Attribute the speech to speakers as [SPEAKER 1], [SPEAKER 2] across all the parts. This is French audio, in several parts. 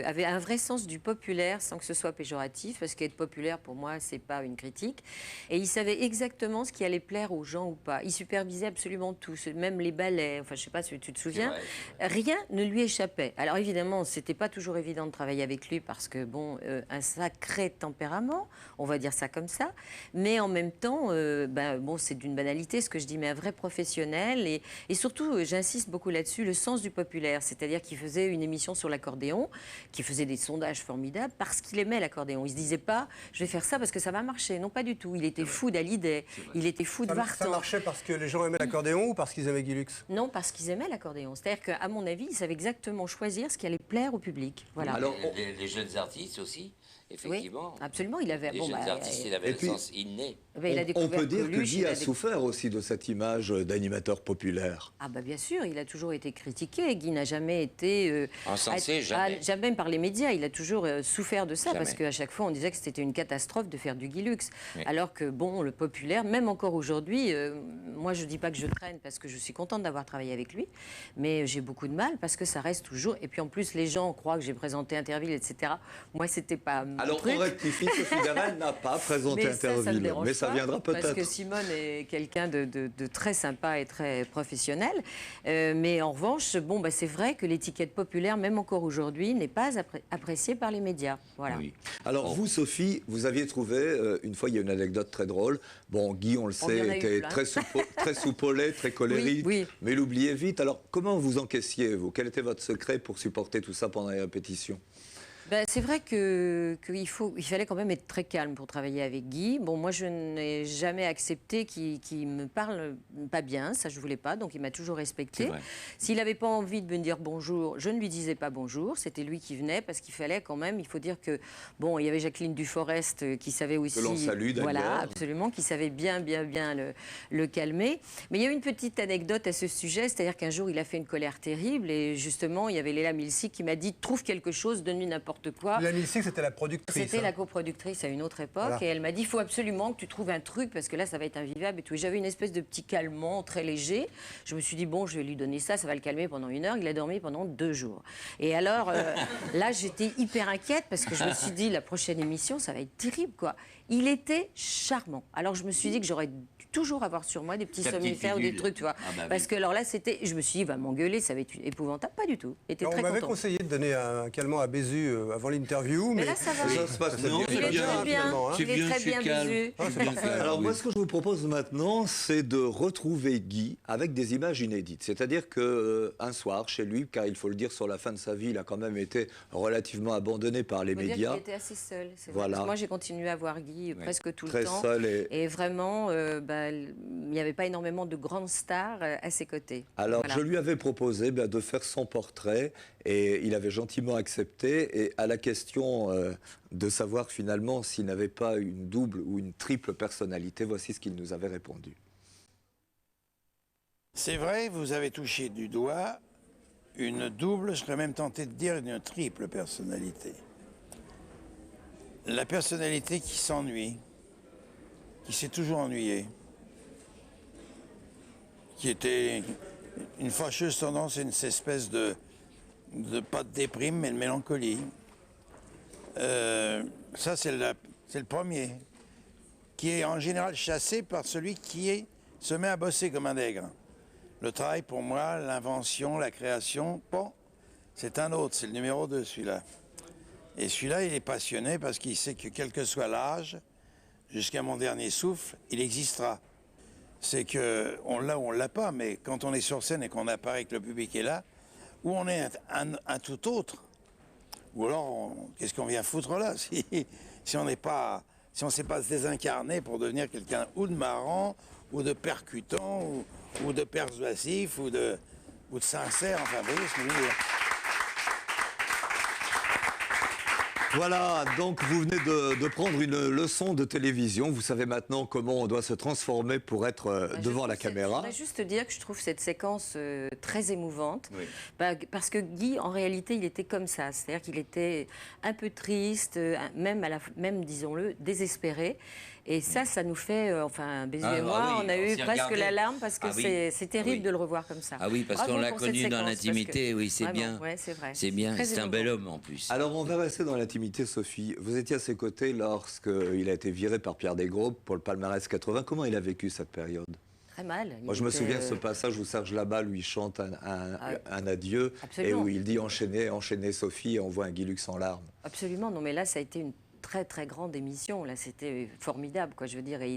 [SPEAKER 1] avait un vrai sens du populaire sans que ce soit péjoratif, parce qu'être populaire, pour moi, c'est pas une critique. Et il savait exactement ce qui allait plaire aux gens ou pas. Il supervisait absolument tout, même les ballets. Enfin, je sais pas si tu te souviens. Rien ne lui échappait. Alors évidemment, c'était pas toujours évident de travailler avec lui parce que bon, un sacré tempérament, on va dire ça comme ça. Mais en même temps, bon, c'est d'une banalité ce que je dis, mais un vrai professionnel et surtout, j'insiste beaucoup là-dessus, le sens du populaire, c'est-à-dire qu'il faisait une émission sur l'accordéon, qui faisait des sondages formidables parce qu'il aimait l'accordéon. Il se disait pas, je vais faire ça parce que ça va marcher. Non, pas du tout. Il était fou d'Hallyday, il était fou de Vartan.
[SPEAKER 2] Ça marchait parce que les gens aimaient l'accordéon ou parce qu'ils aimaient Guy Lux?
[SPEAKER 1] Non, parce qu'ils aimaient l'accordéon. C'est-à-dire qu'à mon avis, ils savaient exactement choisir ce qui allait plaire au public. Voilà.
[SPEAKER 3] Alors, les jeunes artistes aussi, effectivement.
[SPEAKER 1] Oui, absolument. Il avait,
[SPEAKER 3] les jeunes artistes, il avait le sens inné.
[SPEAKER 4] On peut dire que Guy a souffert aussi de cette image d'animateur populaire.
[SPEAKER 1] Ah bah bien sûr, il a toujours été critiqué. Guy n'a jamais été...
[SPEAKER 3] encensé, jamais.
[SPEAKER 1] Jamais par les médias. Il a toujours souffert de ça,
[SPEAKER 3] Jamais.
[SPEAKER 1] parce qu'à chaque fois, on disait que c'était une catastrophe de faire du Guy Lux. Oui. Alors que, bon, le populaire, même encore aujourd'hui, moi, je ne dis pas que je traîne, parce que je suis contente d'avoir travaillé avec lui, mais j'ai beaucoup de mal, parce que ça reste toujours... Et puis, en plus, les gens croient que j'ai présenté Interville, etc. Moi, c'était pas mon truc.
[SPEAKER 4] On rectifie, Sophie Davall n'a pas présenté Interville, mais ça viendra peut-être.
[SPEAKER 1] Parce que Simone est quelqu'un de très sympa et très professionnel. Mais en revanche, bon, c'est vrai que l'étiquette populaire, même encore aujourd'hui, n'est pas appréciée par les médias. Voilà.
[SPEAKER 4] Oui. Alors vous, Sophie, vous aviez trouvé, une fois, il y a une anecdote très drôle. Bon, Guy, on le sait, était très soupolé, très colérique, oui. Mais il oubliait vite. Alors, comment vous encaissiez, vous? Quel était votre secret pour supporter tout ça pendant les répétitions?
[SPEAKER 1] C'est vrai qu'il fallait quand même être très calme pour travailler avec Guy. Bon, moi, je n'ai jamais accepté qu'il me parle pas bien, ça je voulais pas, donc il m'a toujours respecté. S'il n'avait pas envie de me dire bonjour, je ne lui disais pas bonjour, c'était lui qui venait, parce qu'il fallait quand même, il faut dire que, bon, il y avait Jacqueline Duforest qui savait aussi...
[SPEAKER 4] Que l'on salue d'ailleurs.
[SPEAKER 1] Voilà, absolument, qui savait bien le calmer. Mais il y a une petite anecdote à ce sujet, c'est-à-dire qu'un jour, il a fait une colère terrible, et justement, il y avait Léla Milsik qui m'a dit, trouve quelque chose, donne-lui n'importe quoi.
[SPEAKER 2] La Milsik, c'était la productrice.
[SPEAKER 1] C'était la coproductrice à une autre époque. Voilà. Et elle m'a dit, il faut absolument que tu trouves un truc, parce que là, ça va être invivable et tout. Et j'avais une espèce de petit calmant très léger. Je me suis dit, bon, je vais lui donner ça, ça va le calmer pendant 1 heure. Il a dormi pendant 2 jours. Et alors, là, j'étais hyper inquiète, parce que je me suis dit, la prochaine émission, ça va être terrible, quoi. Il était charmant. Alors, je me suis dit que j'aurais dû toujours avoir sur moi des petits somnifères ou des trucs, tu vois. Parce que alors là, c'était... Je me suis dit, il va m'engueuler, ça va être épouvantable. Pas du tout.
[SPEAKER 2] On m'avait conseillé de donner un calmant à Bézu avant l'interview, mais
[SPEAKER 1] là, ça va.
[SPEAKER 4] Ça se passe
[SPEAKER 3] non,
[SPEAKER 1] il est très bien, il est très bien
[SPEAKER 3] calme.
[SPEAKER 4] Alors moi, ce que je vous propose maintenant, c'est de retrouver Guy avec des images inédites. C'est-à-dire qu'un soir, chez lui, car il faut le dire, sur la fin de sa vie, il a quand même été relativement abandonné par les médias.
[SPEAKER 1] Il était assez seul, c'est
[SPEAKER 4] voilà.
[SPEAKER 1] vrai. Parce que moi, j'ai continué à voir Guy presque tout
[SPEAKER 4] très
[SPEAKER 1] le temps.
[SPEAKER 4] Seul
[SPEAKER 1] et vraiment, il n'y avait pas énormément de grandes stars à ses côtés.
[SPEAKER 4] Alors, je lui avais proposé de faire son portrait, et il avait gentiment accepté. Et à la question de savoir finalement s'il n'avait pas une double ou une triple personnalité, voici ce qu'il nous avait répondu.
[SPEAKER 5] C'est vrai, vous avez touché du doigt une double, je serais même tenté de dire une triple personnalité. La personnalité qui s'ennuie, qui s'est toujours ennuyée, qui était une fâcheuse tendance et une espèce de pas de déprime, mais de mélancolie. Ça, c'est le premier, qui est en général chassé par celui qui se met à bosser comme un nègre. Le travail, pour moi, l'invention, la création, bon, c'est un autre, c'est le numéro 2, celui-là. Et celui-là, il est passionné parce qu'il sait que quel que soit l'âge, jusqu'à mon dernier souffle, il existera. C'est qu'on l'a ou on l'a pas, mais quand on est sur scène et qu'on apparaît que le public est là, ou on est un tout autre, ou alors, qu'est-ce qu'on vient foutre là si on n'est pas, si on ne sait pas se désincarner pour devenir quelqu'un ou de marrant, ou de percutant, ou de persuasif, ou de sincère, enfin, vous voyez ce que je veux dire.
[SPEAKER 4] Voilà, donc vous venez de prendre une leçon de télévision. Vous savez maintenant comment on doit se transformer pour être devant la caméra.
[SPEAKER 1] Je voudrais juste dire que je trouve cette séquence très émouvante. Oui. Parce que Guy, en réalité, il était comme ça. C'est-à-dire qu'il était un peu triste, même disons-le, désespéré. Et ça nous fait, enfin, Bézu et moi, on a eu presque la larme parce que c'est terrible de le revoir comme ça.
[SPEAKER 3] Ah oui, parce qu'on l'a connu dans l'intimité, oui, c'est bien.
[SPEAKER 1] Ouais, c'est vrai.
[SPEAKER 3] C'est bien, c'est un bel homme en plus.
[SPEAKER 4] Alors on va rester dans l'intimité, Sophie. Vous étiez à ses côtés lorsqu'il a été viré par Pierre Desgros pour le palmarès 80. Comment il a vécu cette période?
[SPEAKER 1] Très mal.
[SPEAKER 4] Moi, je me souviens de ce passage où Serge Labat lui chante un adieu. Absolument. Et où il dit enchaînez, enchaînez Sophie, et on voit un Guy Lux en larmes.
[SPEAKER 1] Absolument. Non, mais là, ça a été une très grande émission. Là, c'était formidable, quoi. Je veux dire, et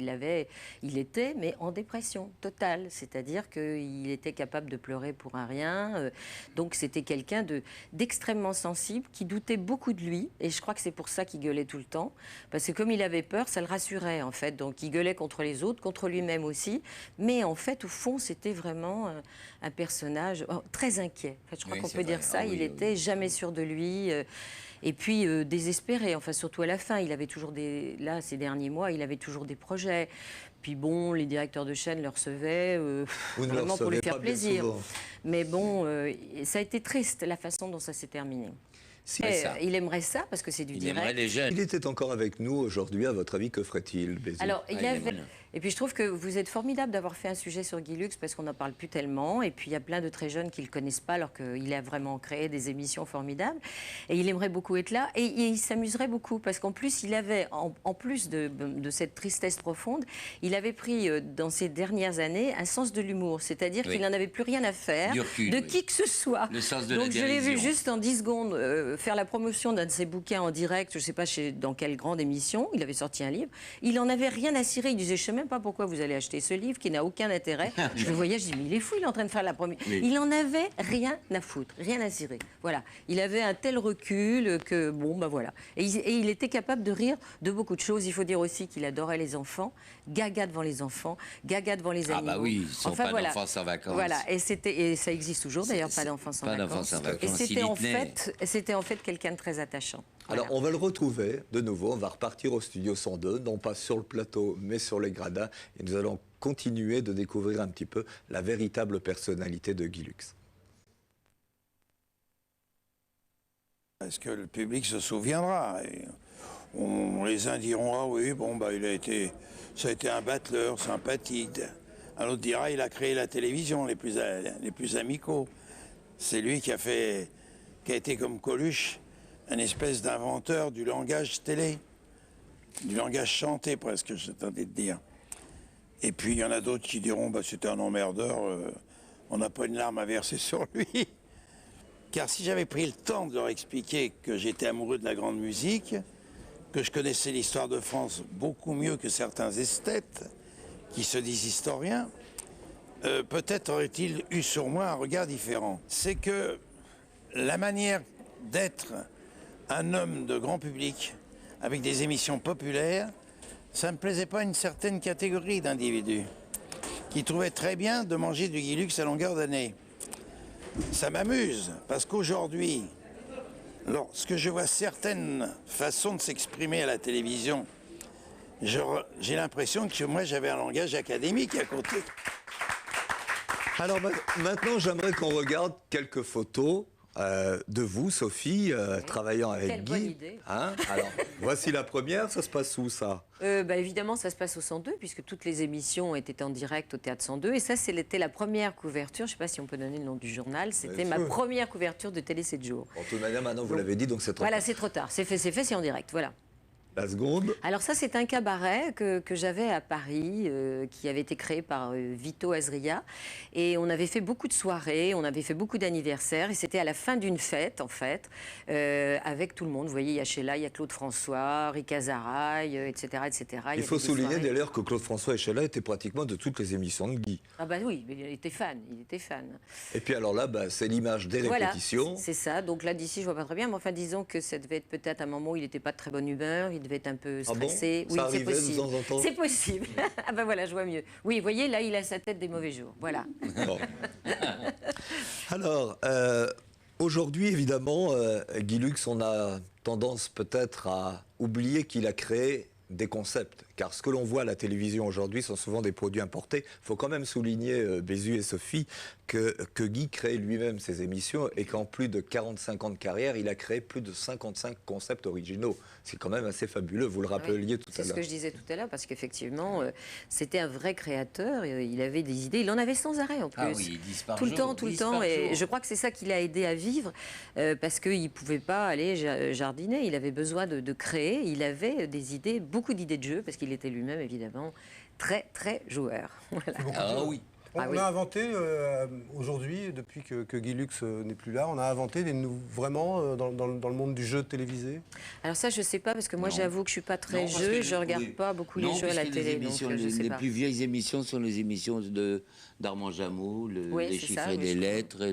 [SPEAKER 1] il était, mais en dépression totale. C'est-à-dire qu'il était capable de pleurer pour un rien. Donc, c'était quelqu'un d'extrêmement sensible, qui doutait beaucoup de lui. Et je crois que c'est pour ça qu'il gueulait tout le temps. Parce que comme il avait peur, ça le rassurait, en fait. Donc, il gueulait contre les autres, contre lui-même aussi. Mais en fait, au fond, c'était vraiment un personnage très inquiet. En fait, je crois qu'on peut dire ça. Il était jamais sûr de lui. Et puis désespéré, enfin surtout à la fin, il avait toujours ces derniers mois, il avait toujours des projets. Puis bon, les directeurs de chaîne le recevaient vraiment pour lui faire plaisir. Mais bon, ça a été triste la façon dont ça s'est terminé. Il aimerait ça parce que c'est du direct.
[SPEAKER 4] Il était encore avec nous aujourd'hui. À votre avis, que ferait-il, Bézu?
[SPEAKER 1] Alors, et puis je trouve que vous êtes formidable d'avoir fait un sujet sur Guy Lux parce qu'on n'en parle plus tellement. Et puis il y a plein de très jeunes qui ne le connaissent pas alors qu'il a vraiment créé des émissions formidables. Et il aimerait beaucoup être là. Et il s'amuserait beaucoup parce qu'en plus, il avait, en plus de cette tristesse profonde, il avait pris dans ces dernières années un sens de l'humour. C'est-à-dire qu'il n'en avait plus rien à faire de qui que ce soit.
[SPEAKER 3] Le sens de
[SPEAKER 1] Donc je l'ai vu juste en 10 secondes faire la promotion d'un de ses bouquins en direct, je ne sais pas dans quelle grande émission. Il avait sorti un livre. Il n'en avait rien à cirer. Il disait, je ne sais même pas pourquoi vous allez acheter ce livre qui n'a aucun intérêt. Je le voyais, je dis, mais il est fou, il est en train de faire la première. Oui. Il n'en avait rien à foutre, rien à cirer. Voilà. Il avait un tel recul que, bon, ben voilà. Et il était capable de rire de beaucoup de choses. Il faut dire aussi qu'il adorait les enfants. Gaga devant les enfants, gaga devant les animaux.
[SPEAKER 3] Ah bah oui, ils sont pas d'enfance en vacances.
[SPEAKER 1] Voilà, et ça existe toujours d'ailleurs, pas d'enfance en vacances. Et c'était en fait quelqu'un de très attachant.
[SPEAKER 4] Voilà. Alors on va le retrouver de nouveau, on va repartir au studio 102, non pas sur le plateau, mais sur les gradins, et nous allons continuer de découvrir un petit peu la véritable personnalité de Guy Lux.
[SPEAKER 5] Est-ce que le public se souviendra? Les uns diront, ah oui, bon, bah, ça a été un battleur sympathique. Un autre dira, il a créé la télévision, les plus amicaux. C'est lui qui a été comme Coluche, un espèce d'inventeur du langage télé, du langage chanté presque, je tentais de dire. Et puis il y en a d'autres qui diront, bah, c'était un emmerdeur, on n'a pas une larme à verser sur lui. Car si j'avais pris le temps de leur expliquer que j'étais amoureux de la grande musique, que je connaissais l'histoire de France beaucoup mieux que certains esthètes qui se disent historiens, peut-être aurait-il eu sur moi un regard différent. C'est que la manière d'être un homme de grand public avec des émissions populaires, ça ne plaisait pas à une certaine catégorie d'individus qui trouvaient très bien de manger du Guy Lux à longueur d'année. Ça m'amuse parce qu'aujourd'hui, lorsque je vois certaines façons de s'exprimer à la télévision, j'ai l'impression que moi j'avais un langage académique à côté.
[SPEAKER 4] Alors maintenant, j'aimerais qu'on regarde quelques photos de vous, Sophie, travaillant avec
[SPEAKER 1] Quelle
[SPEAKER 4] Guy.
[SPEAKER 1] bonne idée.
[SPEAKER 4] Hein? Alors, voici la première, ça se passe où ça?
[SPEAKER 1] Évidemment, ça se passe au 102, puisque toutes les émissions étaient en direct au Théâtre 102. Et ça, c'était la première couverture, je ne sais pas si on peut donner le nom du journal, c'était ma première couverture de Télé 7 jours.
[SPEAKER 4] En toute manière, maintenant, vous l'avez dit, donc c'est trop tard.
[SPEAKER 1] Voilà, c'est trop tard. C'est fait, c'est en direct, voilà.
[SPEAKER 4] La seconde.
[SPEAKER 1] Alors ça, c'est un cabaret que j'avais à Paris, qui avait été créé par Vito Azria. Et on avait fait beaucoup de soirées, on avait fait beaucoup d'anniversaires. Et c'était à la fin d'une fête, en fait, avec tout le monde. Vous voyez, il y a Sheila, il y a Claude François, Rika Zaraï, etc., etc.
[SPEAKER 4] Il faut souligner d'ailleurs que Claude François et Sheila étaient pratiquement de toutes les émissions de Guy.
[SPEAKER 1] Ah bah oui, mais il était fan, il était fan.
[SPEAKER 4] Et puis alors là, bah, c'est l'image des répétitions.
[SPEAKER 1] C'est ça. Donc là, d'ici, je vois pas très bien. Mais enfin, disons que ça devait être peut-être un moment où il n'était pas de très bonne humeur. Il devait être un peu stressé.
[SPEAKER 4] Ah bon, oui, c'est possible. De temps en temps.
[SPEAKER 1] C'est possible. Ah ben voilà, je vois mieux. Oui, vous voyez, là, il a sa tête des mauvais jours. Voilà.
[SPEAKER 4] Bon. Alors, Aujourd'hui, évidemment, Guy Lux, on a tendance peut-être à oublier qu'il a créé des concepts. Car ce que l'on voit à la télévision aujourd'hui sont souvent des produits importés. Il faut quand même souligner, Bézu et Sophie, que Guy crée lui-même ses émissions et qu'en plus de 45 ans de carrière, il a créé plus de 55 concepts originaux. C'est quand même assez fabuleux, vous le rappeliez tout à l'heure.
[SPEAKER 1] C'est ce que je disais tout à l'heure, parce qu'effectivement, c'était un vrai créateur. Il avait des idées, il en avait sans arrêt en plus.
[SPEAKER 3] Ah oui, il disparaît
[SPEAKER 1] tout le temps. Et je crois que c'est ça qui l'a aidé à vivre, parce qu'il ne pouvait pas aller jardiner. Il avait besoin de créer. Il avait des idées, beaucoup d'idées de jeu, parce qu'il était lui-même, évidemment, très, très joueur. Voilà.
[SPEAKER 3] Ah oui.
[SPEAKER 2] On a inventé, aujourd'hui, depuis que Guy Lux n'est plus là, on a inventé vraiment dans le monde du jeu télévisé.
[SPEAKER 1] Alors ça, je ne sais pas, parce que moi, j'avoue que je ne suis pas très jeu, je ne regarde pas beaucoup les jeux à la télé.
[SPEAKER 3] Les plus vieilles émissions sont les émissions d'Armand Jameau, les chiffres et les lettres,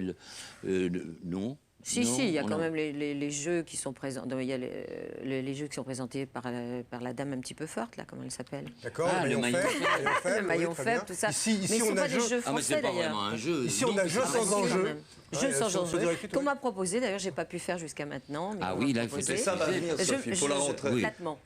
[SPEAKER 3] non.
[SPEAKER 1] Si, il y a quand même les jeux qui sont présents. Il y a les jeux qui sont présentés par la dame un petit peu forte, là, comment elle s'appelle?
[SPEAKER 2] D'accord,
[SPEAKER 3] le maillon
[SPEAKER 1] faible. Le maillon faible, tout ça.
[SPEAKER 2] Ici,
[SPEAKER 1] mais
[SPEAKER 2] on a
[SPEAKER 1] des jeux français,
[SPEAKER 3] c'est pas vraiment un jeu.
[SPEAKER 2] Ici, on a jeu sans enjeu.
[SPEAKER 1] Jeu sans enjeu. Qu'on m'a proposé, d'ailleurs, je n'ai pas pu faire jusqu'à maintenant. Mais
[SPEAKER 3] oui, là, il faut
[SPEAKER 4] ça va venir, Sophie, pour la rentrée.
[SPEAKER 1] Complètement.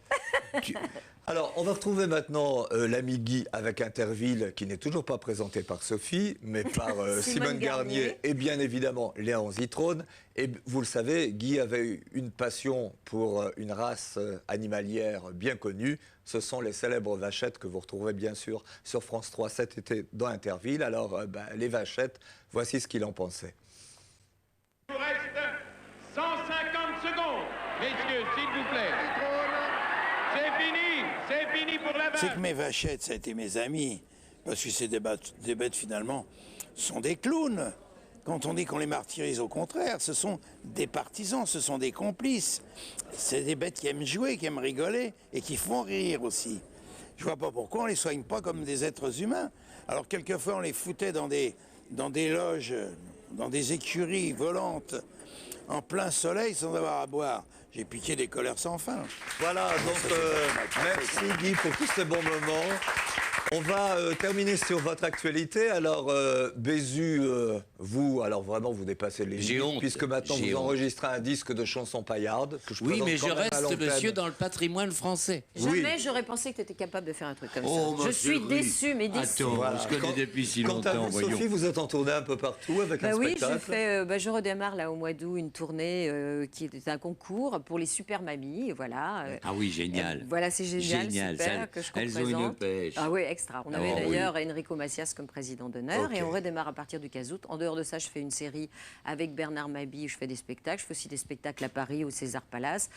[SPEAKER 4] Alors, on va retrouver maintenant l'ami Guy avec Interville, qui n'est toujours pas présenté par Sophie, mais par Simone Garnier et bien évidemment Léon Zitrone. Et vous le savez, Guy avait une passion pour une race animalière bien connue. Ce sont les célèbres vachettes que vous retrouverez bien sûr sur France 3 cet été dans Interville. Alors, les vachettes, voici ce qu'il en pensait.
[SPEAKER 6] Il vous reste 150 secondes. Messieurs, s'il vous plaît. C'est fini pour la vache.
[SPEAKER 5] C'est que mes vachettes, ça a été mes amis. Parce que ces bêtes, finalement, sont des clowns. Quand on dit qu'on les martyrise, au contraire, ce sont des partisans, ce sont des complices. C'est des bêtes qui aiment jouer, qui aiment rigoler et qui font rire aussi. Je vois pas pourquoi on les soigne pas comme des êtres humains. Alors quelquefois on les foutait dans des loges, dans des écuries volantes, en plein soleil sans avoir à boire. J'ai piqué des colères sans fin.
[SPEAKER 4] Voilà, donc merci Guy pour tous ces bons moments. On va terminer sur votre actualité. Alors, Bézu, vous, alors vraiment, vous dépassez les limites, puisque maintenant vous enregistrez un disque de chansons paillardes.
[SPEAKER 3] Oui, mais je reste, monsieur, dans le patrimoine français.
[SPEAKER 1] Jamais j'aurais pensé que tu étais capable de faire un truc comme ça. Je suis déçue, mais déçue.
[SPEAKER 3] Attends, on se connaît depuis si longtemps,
[SPEAKER 4] quant à vous, Sophie, vous êtes en tournée un peu partout avec un spectacle.
[SPEAKER 1] Oui, je redémarre là au mois d'août une tournée qui est un concours pour les super mamies, voilà.
[SPEAKER 3] Ah oui, génial.
[SPEAKER 1] Voilà, c'est génial, super, que je
[SPEAKER 3] elles ont une pêche.
[SPEAKER 1] Ah oui, extra. On avait d'ailleurs Enrico Macias comme président d'honneur et on redémarre à partir du 15 août. En dehors de ça, je fais une série avec Bernard Mabille où je fais des spectacles. Je fais aussi des spectacles à Paris au César Palace.